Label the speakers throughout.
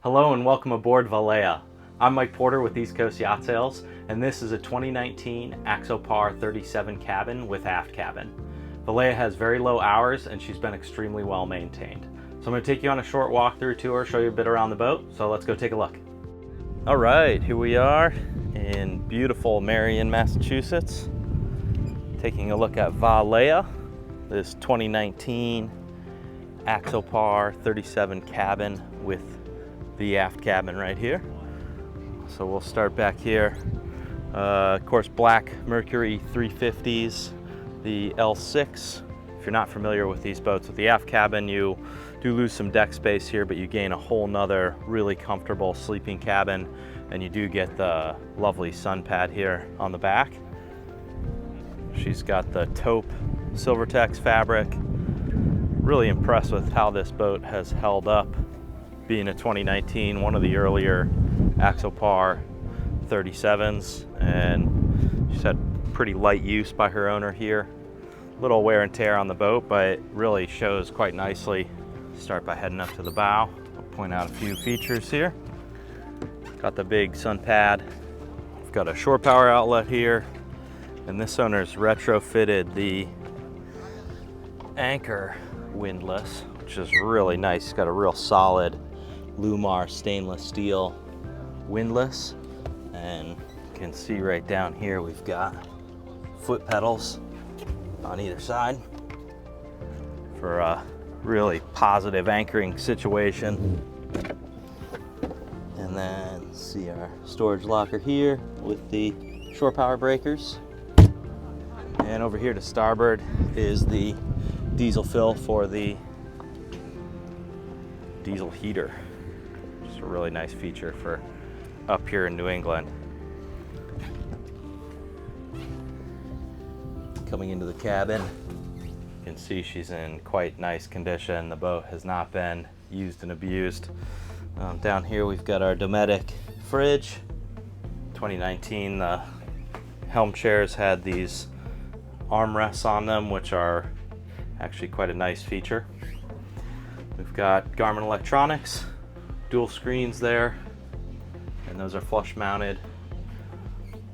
Speaker 1: Hello and welcome aboard Vaalea. I'm Mike Porter with East Coast Yacht Sales, and this is a 2019 Axopar 37 cabin with aft cabin. Vaalea has very low hours and she's been extremely well maintained. So I'm going to take you on a short walkthrough tour, show you a bit around the boat, so let's go take a look. All right, here we are in beautiful Marion, Massachusetts, taking a look at Vaalea, this 2019 Axopar 37 cabin with the aft cabin right here. So we'll start back here. Of course, black Mercury 350s, the L6. If you're not familiar with these boats, with the aft cabin, you do lose some deck space here, but you gain a whole nother really comfortable sleeping cabin, and you do get the lovely sun pad here on the back. She's got the taupe Silvertex fabric. Really impressed with how this boat has held up, being a 2019, one of the earlier Axopar 37s, and she's had pretty light use by her owner here. Little wear and tear on the boat, but it really shows quite nicely. Start by heading up to the bow. I'll point out a few features here. Got the big sun pad. We've got a shore power outlet here, and this owner's retrofitted the anchor windlass, which is really nice. It's got a real solid Lumar stainless steel windlass, and you can see right down here we've got foot pedals on either side for a really positive anchoring situation. And then see our storage locker here with the shore power breakers, and over here to starboard is the diesel fill for the diesel heater. Just a really nice feature for up here in New England. Coming into the cabin, you can see she's in quite nice condition. The boat has not been used and abused. Down here we've got our Dometic fridge. 2019, the helm chairs had these armrests on them, which are actually quite a nice feature. We've got Garmin electronics, dual screens there, and those are flush mounted.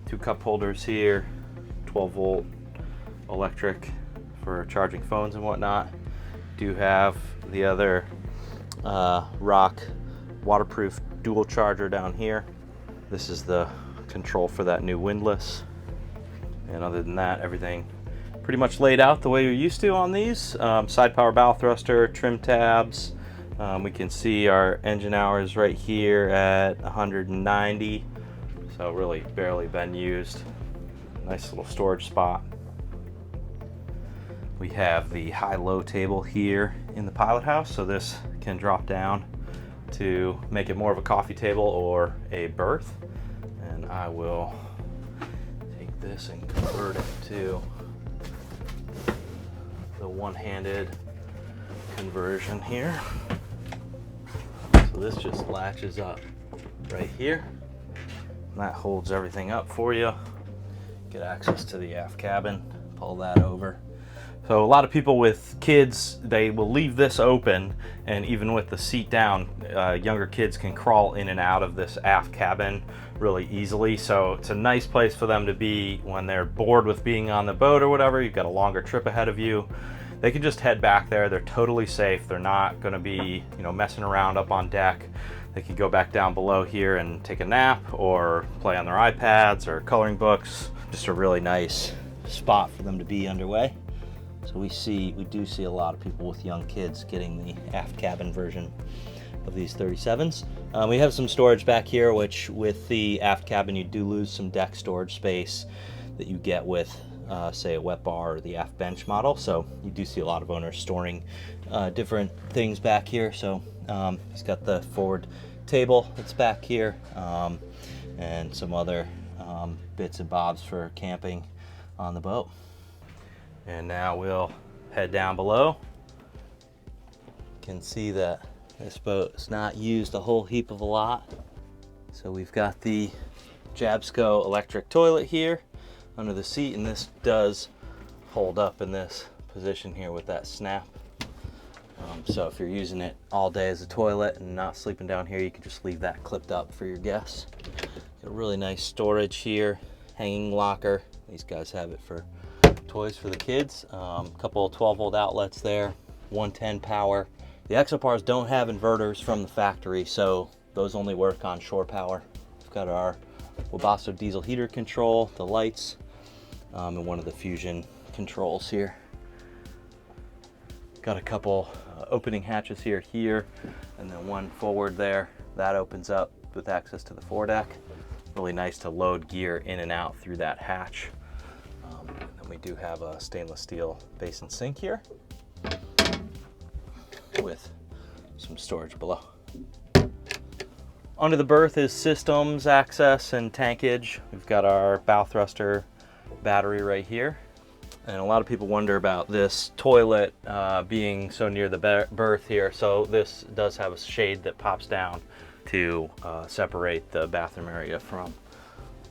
Speaker 1: 2 cup holders here, 12 volt electric for charging phones and whatnot. Do have the other Rock waterproof dual charger down here. This is the control for that new windlass. And other than that, everything pretty much laid out the way you're used to on these. Side power bow thruster, trim tabs. We can see our engine hours right here at 190. So really barely been used. Nice little storage spot. We have the high-low table here in the pilot house, so this can drop down to make it more of a coffee table or a berth. And I will take this and convert it to the one-handed conversion here. So this just latches up right here, and that holds everything up for you. Get access to the aft cabin, pull that over. So a lot of people with kids, they will leave this open, and even with the seat down, younger kids can crawl in and out of this aft cabin really easily. So it's a nice place for them to be when they're bored with being on the boat or whatever. You've got a longer trip ahead of you. They can just head back there. They're totally safe. They're not going to be, messing around up on deck. They can go back down below here and take a nap or play on their iPads or coloring books. Just a really nice spot for them to be underway. So we do see a lot of people with young kids getting the aft cabin version of these 37s. We have some storage back here, which with the aft cabin you do lose some deck storage space that you get with say a wet bar or the aft bench model. So you do see a lot of owners storing different things back here. So he's got the forward table that's back here, and some other bits and bobs for camping on the boat. And now we'll head down below. You can see that this boat is not used a whole heap of a lot. So we've got the Jabsco electric toilet here under the seat, and this does hold up in this position here with that snap So if you're using it all day as a toilet and not sleeping down here, you can just leave that clipped up for your guests. Got really nice storage here, hanging locker. These guys have it for toys for the kids. Couple 12-volt outlets there, 110 power. The Axopars don't have inverters from the factory, so those only work on shore power. We've got our Webasto diesel heater control, the lights, and one of the fusion controls here. Got a couple opening hatches here, and then one forward there. That opens up with access to the foredeck. Really nice to load gear in and out through that hatch. And we do have a stainless steel basin sink here with some storage below. Under the berth is systems, access, and tankage. We've got our bow thruster battery right here. And a lot of people wonder about this toilet being so near the berth here. So this does have a shade that pops down to separate the bathroom area from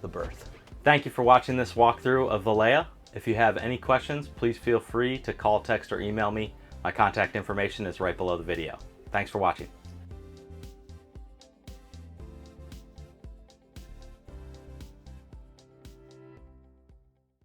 Speaker 1: the berth. Thank you for watching this walkthrough of Vaalea. If you have any questions, please feel free to call, text, or email me. My contact information is right below the video. Thanks for watching.